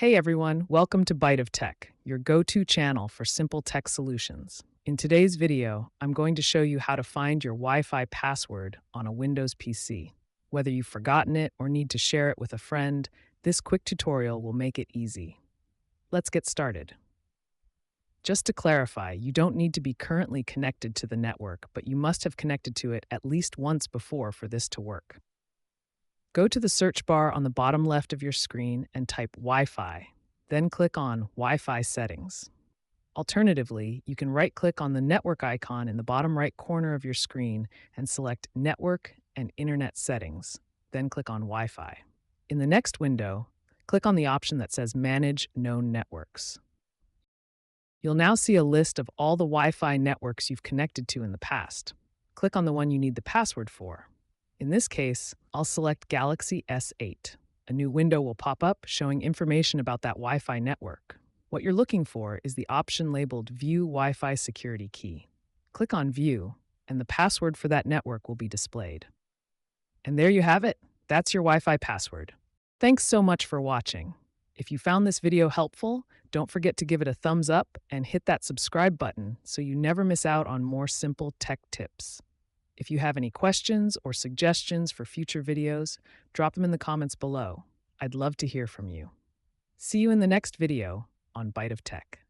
Hey everyone, welcome to Bite of Tech, your go-to channel for simple tech solutions. In today's video, I'm going to show you how to find your Wi-Fi password on a Windows PC. Whether you've forgotten it or need to share it with a friend, this quick tutorial will make it easy. Let's get started. Just to clarify, you don't need to be currently connected to the network, but you must have connected to it at least once before for this to work. Go to the search bar on the bottom left of your screen and type Wi-Fi, then click on Wi-Fi settings. Alternatively, you can right-click on the network icon in the bottom right corner of your screen and select Network and Internet Settings, then click on Wi-Fi. In the next window, click on the option that says Manage Known Networks. You'll now see a list of all the Wi-Fi networks you've connected to in the past. Click on the one you need the password for. In this case, I'll select Galaxy S8. A new window will pop up showing information about that Wi-Fi network. What you're looking for is the option labeled View Wi-Fi Security Key. Click on View, and the password for that network will be displayed. And there you have it. That's your Wi-Fi password. Thanks so much for watching. If you found this video helpful, don't forget to give it a thumbs up and hit that subscribe button so you never miss out on more simple tech tips. If you have any questions or suggestions for future videos, drop them in the comments below. I'd love to hear from you. See you in the next video on Bite of Tech.